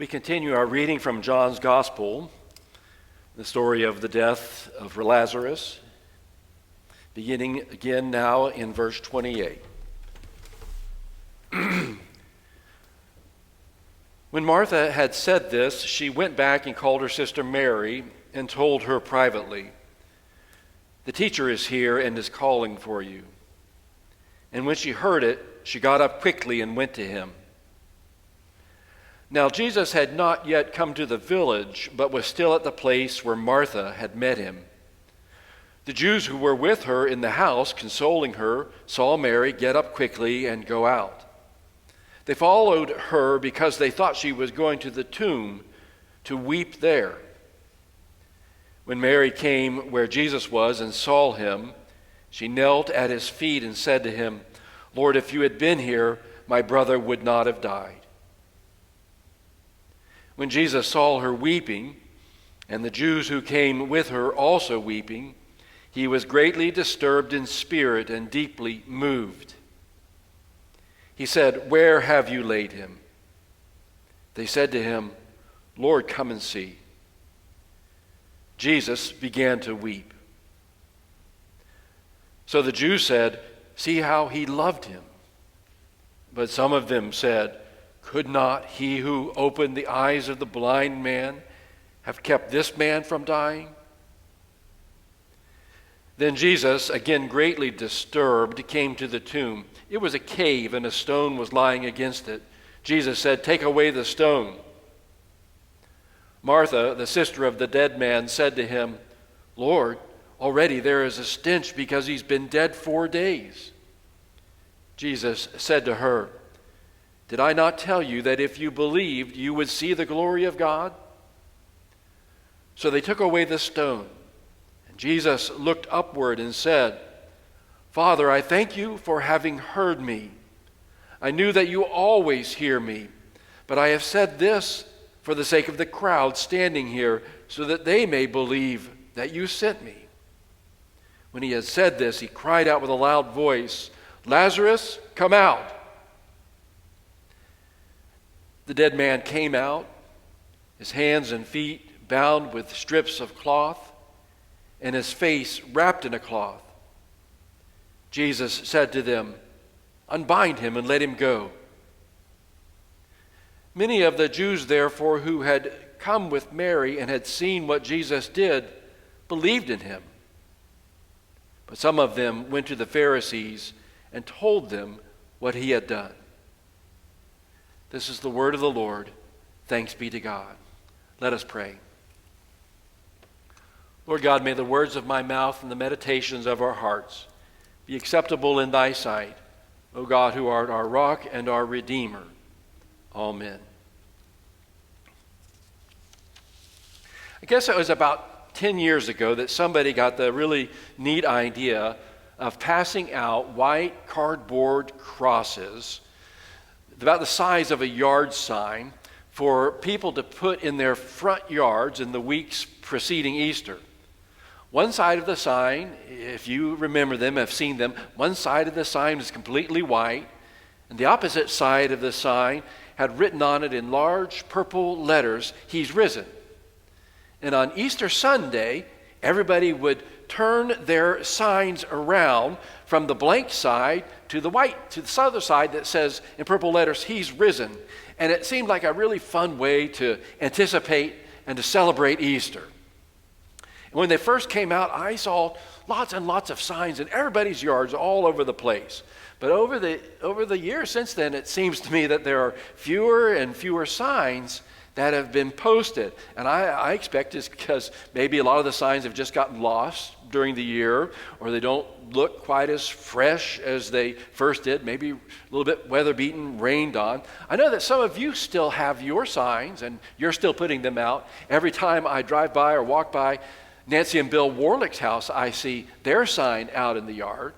We continue our reading from John's Gospel, the story of the death of Lazarus, beginning again now in verse 28. When Martha had said this, she went back and called her sister Mary and told her privately, "The teacher is here and is calling for you." And when she heard it, she got up quickly and went to him. Now Jesus had not yet come to the village, but was still at the place where Martha had met him. The Jews who were with her in the house, consoling her, saw Mary get up quickly and go out. They followed her because they thought she was going to the tomb to weep there. When Mary came where Jesus was and saw him, she knelt at his feet and said to him, "Lord, if you had been here, my brother would not have died." When Jesus saw her weeping, and the Jews who came with her also weeping, he was greatly disturbed in spirit and deeply moved. He said, "Where have you laid him?" They said to him, "Lord, come and see." Jesus began to weep. So the Jews said, "See how he loved him." But some of them said, "Could not he who opened the eyes of the blind man have kept this man from dying?" Then Jesus, again greatly disturbed, came to the tomb. It was a cave, and a stone was lying against it. Jesus said, "Take away the stone." Martha, the sister of the dead man, said to him, "Lord, already there is a stench because he's been dead 4 days." Jesus said to her, "Did I not tell you that if you believed, you would see the glory of God?" So they took away the stone. And Jesus looked upward and said, "Father, I thank you for having heard me. I knew that you always hear me, but I have said this for the sake of the crowd standing here, so that they may believe that you sent me." When he had said this, he cried out with a loud voice, "Lazarus, come out!" The dead man came out, his hands and feet bound with strips of cloth, and his face wrapped in a cloth. Jesus said to them, "Unbind him and let him go." Many of the Jews, therefore, who had come with Mary and had seen what Jesus did, believed in him. But some of them went to the Pharisees and told them what he had done. This is the word of the Lord. Thanks be to God. Let us pray. Lord God, may the words of my mouth and the meditations of our hearts be acceptable in thy sight, O God, who art our rock and our Redeemer. Amen. I guess it was about 10 years ago that somebody got the really neat idea of passing out white cardboard crosses about the size of a yard sign for people to put in their front yards in the weeks preceding Easter. One side of the sign, if you remember them, have seen them, one side of the sign is completely white, and the opposite side of the sign had written on it in large purple letters, "He's risen." And on Easter Sunday, everybody would turn their signs around from the blank side to the white, to the other side that says in purple letters, "He's risen." And it seemed like a really fun way to anticipate and to celebrate Easter. And when they first came out, I saw lots and lots of signs in everybody's yards all over the place. But over the years since then, it seems to me that there are fewer and fewer signs that have been posted. And I expect it's because maybe a lot of the signs have just gotten lost during the year, or they don't look quite as fresh as they first did, maybe a little bit weather-beaten, rained on. I know that some of you still have your signs, and you're still putting them out. Every time I drive by or walk by Nancy and Bill Warlick's house, I see their sign out in the yard.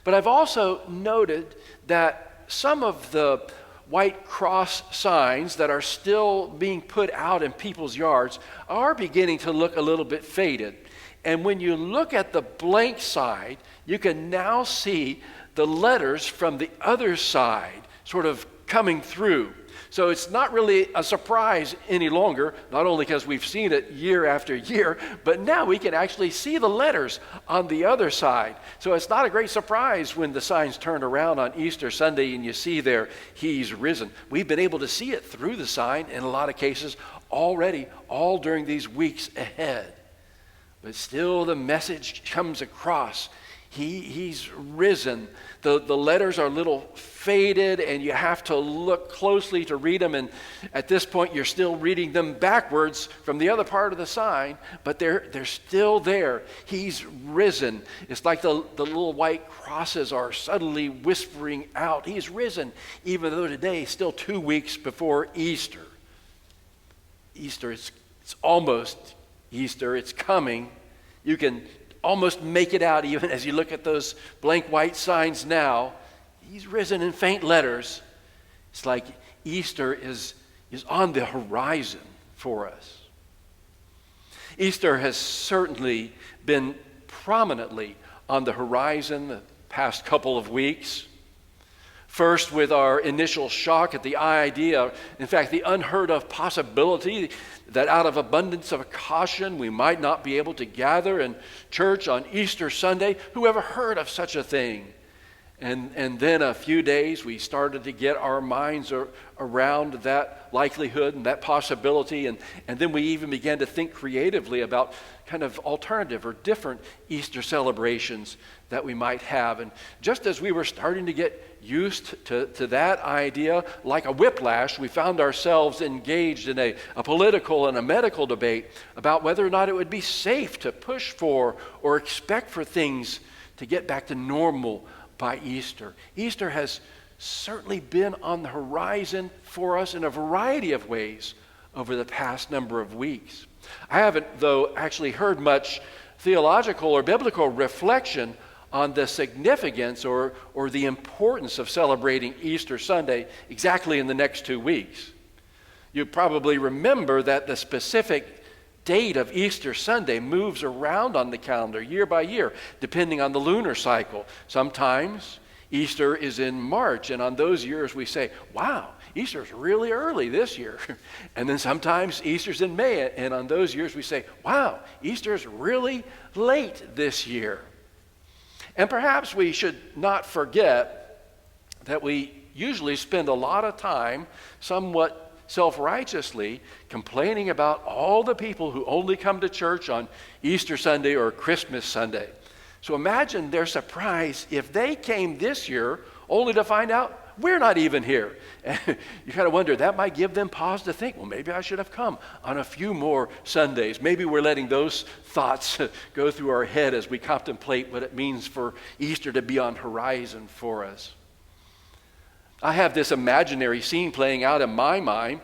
But I've also noted that some of the white cross signs that are still being put out in people's yards are beginning to look a little bit faded. And when you look at the blank side, you can now see the letters from the other side sort of coming through. So it's not really a surprise any longer, not only because we've seen it year after year, but now we can actually see the letters on the other side. So it's not a great surprise when the signs turn around on Easter Sunday and you see there, He's risen. We've been able to see it through the sign in a lot of cases already, all during these weeks ahead. But still the message comes across. He's risen. The letters are a little faded and you have to look closely to read them. And at this point, you're still reading them backwards from the other part of the sign, but they're still there. He's risen. It's like the little white crosses are suddenly whispering out, He's risen, even though today is still 2 weeks before Easter. Easter, it's almost Easter. It's coming. You can almost make it out even as you look at those blank white signs now. He's risen in faint letters. It's like Easter is on the horizon for us. Easter has certainly been prominently on the horizon the past couple of weeks. First, with our initial shock at the idea, in fact, the unheard of possibility that out of abundance of caution we might not be able to gather in church on Easter Sunday. Who ever heard of such a thing? And then a few days we started to get our minds around that likelihood and that possibility, and then we even began to think creatively about kind of alternative or different Easter celebrations that we might have. And just as we were starting to get used to that idea, like a whiplash, we found ourselves engaged in a political and a medical debate about whether or not it would be safe to push for or expect for things to get back to normal by Easter. Easter has certainly been on the horizon for us in a variety of ways over the past number of weeks. I haven't, though, actually heard much theological or biblical reflection on the significance or the importance of celebrating Easter Sunday exactly in the next 2 weeks. You probably remember that the specific date of Easter Sunday moves around on the calendar year by year, depending on the lunar cycle. Sometimes Easter is in March, and on those years we say, wow, Easter's really early this year. And then sometimes Easter's in May, and on those years we say, wow, Easter's really late this year. And perhaps we should not forget that we usually spend a lot of time somewhat self-righteously complaining about all the people who only come to church on Easter Sunday or Christmas Sunday. So imagine their surprise if they came this year only to find out we're not even here. And you kind of wonder, that might give them pause to think, well, maybe I should have come on a few more Sundays. Maybe we're letting those thoughts go through our head as we contemplate what it means for Easter to be on horizon for us. I have this imaginary scene playing out in my mind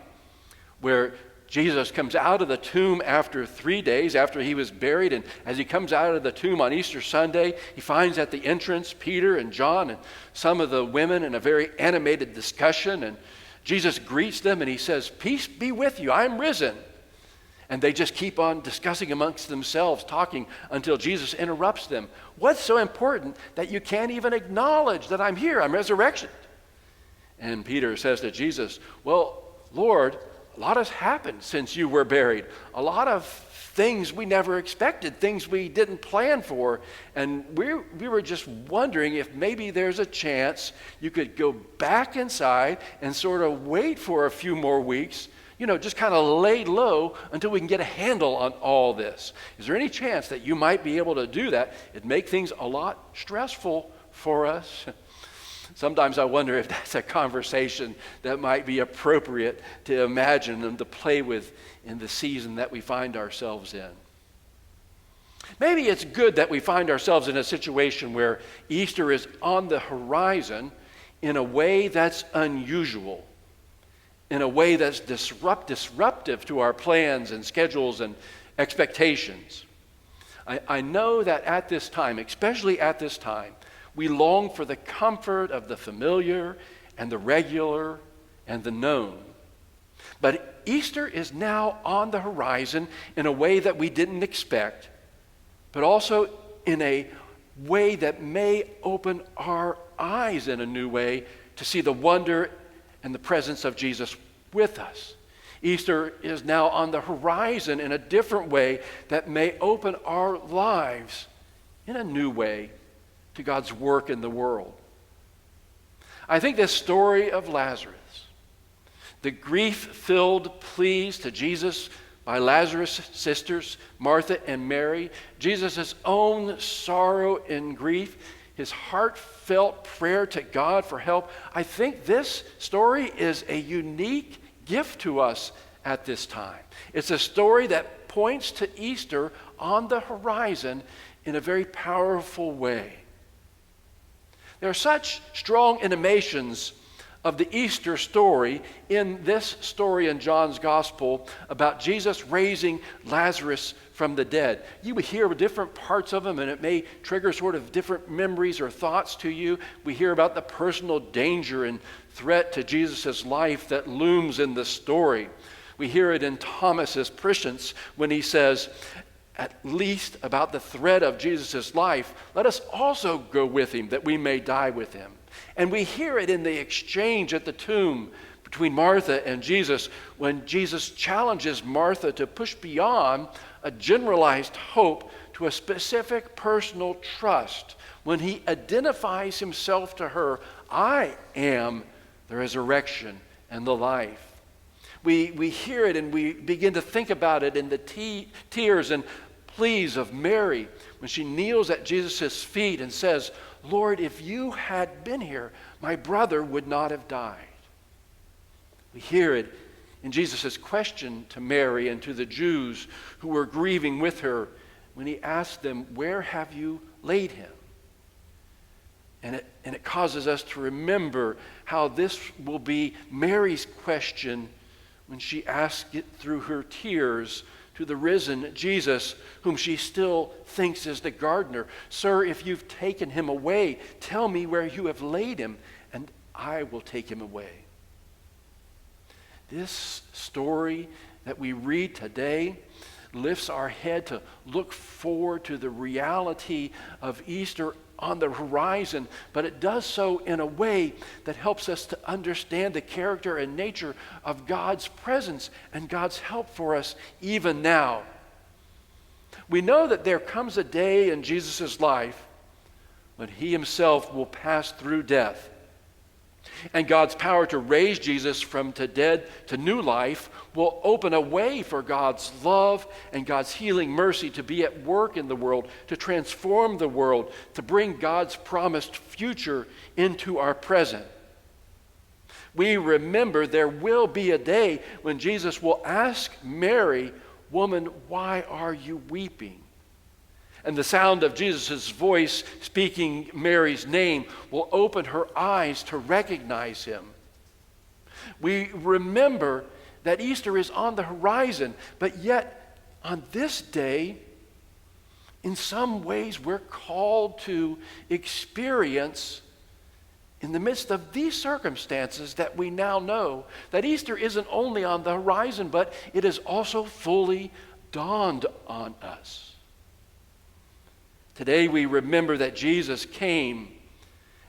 where Jesus comes out of the tomb after 3 days after he was buried, and as he comes out of the tomb on Easter Sunday, he finds at the entrance Peter and John and some of the women in a very animated discussion, and Jesus greets them and he says, "Peace be with you, I'm risen." And they just keep on discussing amongst themselves, talking until Jesus interrupts them. What's so important that you can't even acknowledge that I'm here, I'm resurrected? And Peter says to Jesus, well, Lord, a lot has happened since you were buried. A lot of things we never expected, things we didn't plan for. And we were just wondering if maybe there's a chance you could go back inside and sort of wait for a few more weeks, just kind of lay low until we can get a handle on all this. Is there any chance that you might be able to do that? It'd make things a lot stressful for us. Sometimes I wonder if that's a conversation that might be appropriate to imagine and to play with in the season that we find ourselves in. Maybe it's good that we find ourselves in a situation where Easter is on the horizon in a way that's unusual, in a way that's disruptive to our plans and schedules and expectations. I know that at this time, especially at this time, we long for the comfort of the familiar and the regular and the known. But Easter is now on the horizon in a way that we didn't expect, but also in a way that may open our eyes in a new way to see the wonder and the presence of Jesus with us. Easter is now on the horizon in a different way that may open our lives in a new way to God's work in the world. I think this story of Lazarus, the grief-filled pleas to Jesus by Lazarus' sisters, Martha and Mary, Jesus' own sorrow and grief, his heartfelt prayer to God for help, I think this story is a unique gift to us at this time. It's a story that points to Easter on the horizon in a very powerful way. There are such strong intimations of the Easter story in this story in John's Gospel about Jesus raising Lazarus from the dead. You will hear different parts of them, and it may trigger sort of different memories or thoughts to you. We hear about the personal danger and threat to Jesus' life that looms in the story. We hear it in Thomas's prescience when he says, at least about the threat of Jesus' life, let us also go with him that we may die with him. And we hear it in the exchange at the tomb between Martha and Jesus when Jesus challenges Martha to push beyond a generalized hope to a specific personal trust when he identifies himself to her, I am the resurrection and the life. We hear it and we begin to think about it in the tears and pleas of Mary when she kneels at Jesus' feet and says, Lord, if you had been here, my brother would not have died. We hear it in Jesus' question to Mary and to the Jews who were grieving with her when he asked them, where have you laid him? And it causes us to remember how this will be Mary's question when she asked it through her tears to the risen Jesus, whom she still thinks is the gardener. Sir, if you've taken him away, tell me where you have laid him, and I will take him away. This story that we read today lifts our head to look forward to the reality of Easter on the horizon, but it does so in a way that helps us to understand the character and nature of God's presence and God's help for us even now. We know that there comes a day in Jesus' life when he himself will pass through death. And God's power to raise Jesus from the dead to new life will open a way for God's love and God's healing mercy to be at work in the world, to transform the world, to bring God's promised future into our present. We remember there will be a day when Jesus will ask Mary, woman, why are you weeping? And the sound of Jesus' voice speaking Mary's name will open her eyes to recognize him. We remember that Easter is on the horizon, but yet on this day, in some ways we're called to experience, in the midst of these circumstances that we now know, that Easter isn't only on the horizon, but it is also fully dawned on us. Today we remember that Jesus came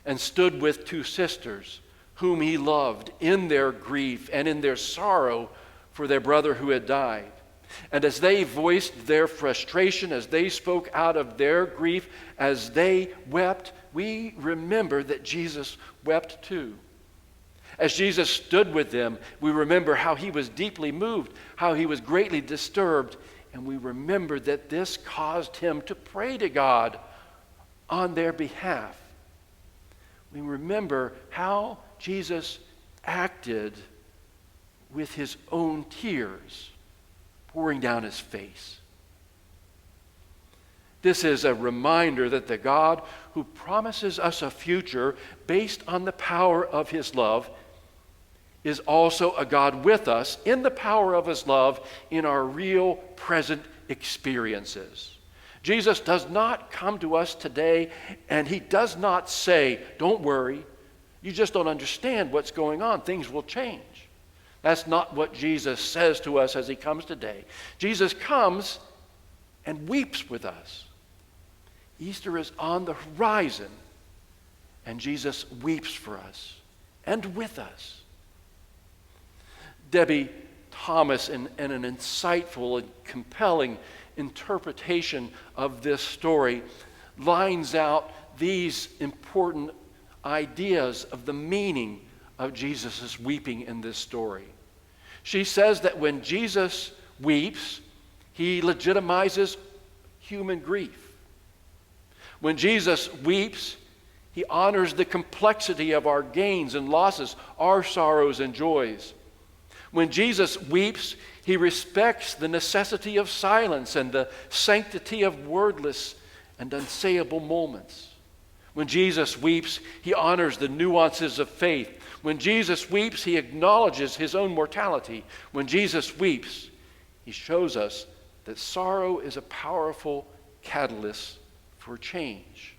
and stood with two sisters whom he loved in their grief and in their sorrow for their brother who had died. And as they voiced their frustration, as they spoke out of their grief, as they wept, we remember that Jesus wept too. As Jesus stood with them, we remember how he was deeply moved, how he was greatly disturbed, and we remember that this caused him to pray to God on their behalf. We remember how Jesus acted with his own tears pouring down his face. This is a reminder that the God who promises us a future based on the power of his love is also a God with us in the power of his love in our real present experiences. Jesus does not come to us today and he does not say, don't worry, you just don't understand what's going on. Things will change. That's not what Jesus says to us as he comes today. Jesus comes and weeps with us. Easter is on the horizon and Jesus weeps for us and with us. Debbie Thomas in an insightful and compelling interpretation of this story lines out these important ideas of the meaning of Jesus' weeping in this story. She says that when Jesus weeps, he legitimizes human grief. When Jesus weeps, he honors the complexity of our gains and losses, our sorrows and joys. When Jesus weeps, he respects the necessity of silence and the sanctity of wordless and unsayable moments. When Jesus weeps, he honors the nuances of faith. When Jesus weeps, he acknowledges his own mortality. When Jesus weeps, he shows us that sorrow is a powerful catalyst for change.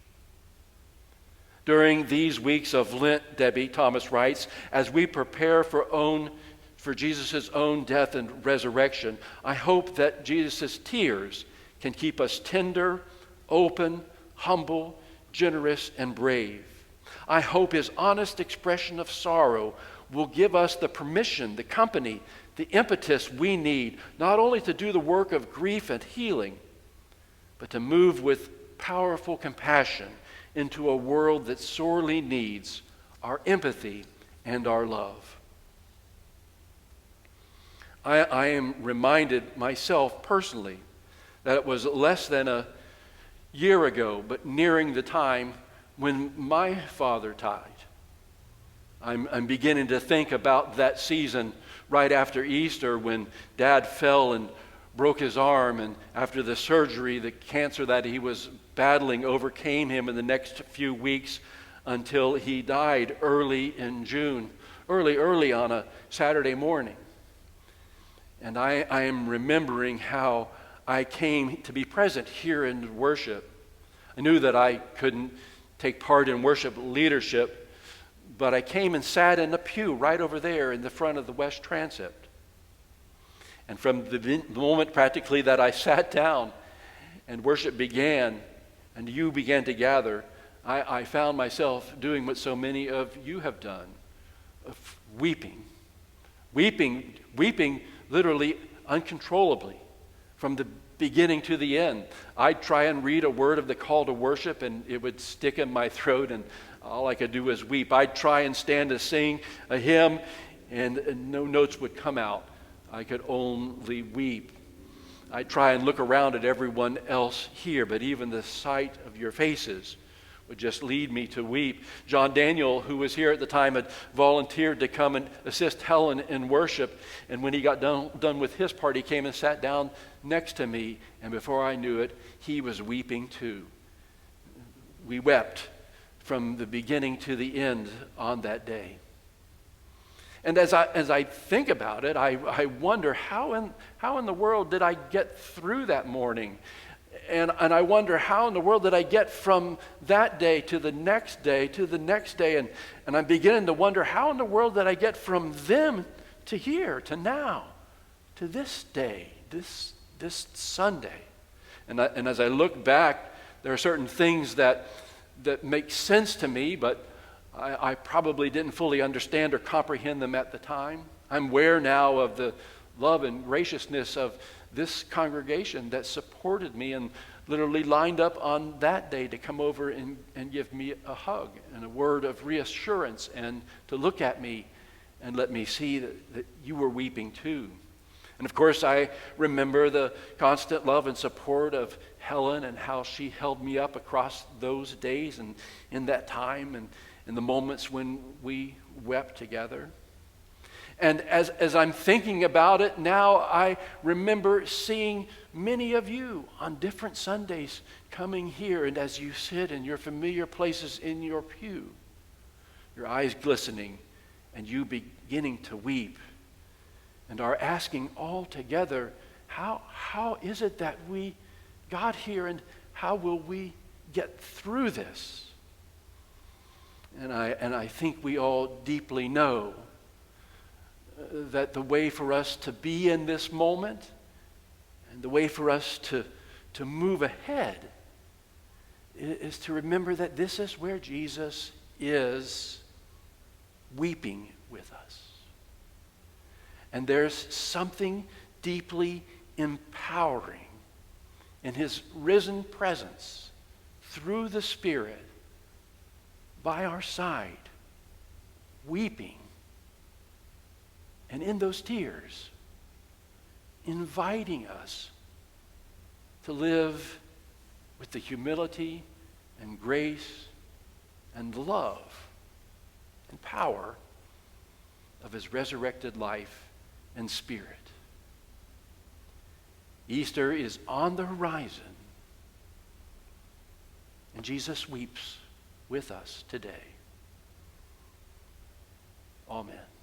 During these weeks of Lent, Debbie Thomas writes, as we prepare for Jesus' own death and resurrection, I hope that Jesus' tears can keep us tender, open, humble, generous, and brave. I hope his honest expression of sorrow will give us the permission, the company, the impetus we need, not only to do the work of grief and healing, but to move with powerful compassion into a world that sorely needs our empathy and our love. I am reminded myself personally that it was less than a year ago, but nearing the time when my father died. I'm beginning to think about that season right after Easter when Dad fell and broke his arm, and after the surgery, the cancer that he was battling overcame him in the next few weeks until he died early in June, early on a Saturday morning. And I am remembering how I came to be present here in worship. I knew that I couldn't take part in worship leadership, but I came and sat in the pew right over there in the front of the West Transept. And from the moment practically that I sat down and worship began and you began to gather, I found myself doing what so many of you have done, of weeping literally uncontrollably from the beginning to the end. I'd try and read a word of the call to worship and it would stick in my throat and all I could do was weep. I'd try and stand to sing a hymn and no notes would come out. I could only weep. I'd try and look around at everyone else here, but even the sight of your faces would just lead me to weep. John Daniel, who was here at the time, had volunteered to come and assist Helen in worship. And when he got done with his part, he came and sat down next to me. And before I knew it, he was weeping too. We wept from the beginning to the end on that day. And as I think about it, I wonder how in the world did I get through that morning? And I wonder how in the world did I get from that day to the next day to the next day. And I'm beginning to wonder how in the world did I get from them to here, to now, to this day, this Sunday. And as I look back, there are certain things that make sense to me, but I probably didn't fully understand or comprehend them at the time. I'm aware now of the love and graciousness of this congregation that supported me and literally lined up on that day to come over and give me a hug and a word of reassurance and to look at me and let me see that you were weeping too. And of course, I remember the constant love and support of Helen and how she held me up across those days and in that time and in the moments when we wept together. And as I'm thinking about it now, I remember seeing many of you on different Sundays coming here, and as you sit in your familiar places in your pew, your eyes glistening and you beginning to weep, and are asking all together, how is it that we got here and how will we get through this? And I think we all deeply know that the way for us to be in this moment and the way for us to move ahead is to remember that this is where Jesus is weeping with us. And there's something deeply empowering in his risen presence through the Spirit by our side, weeping, and in those tears, inviting us to live with the humility and grace and love and power of his resurrected life and Spirit. Easter is on the horizon, and Jesus weeps with us today. Amen.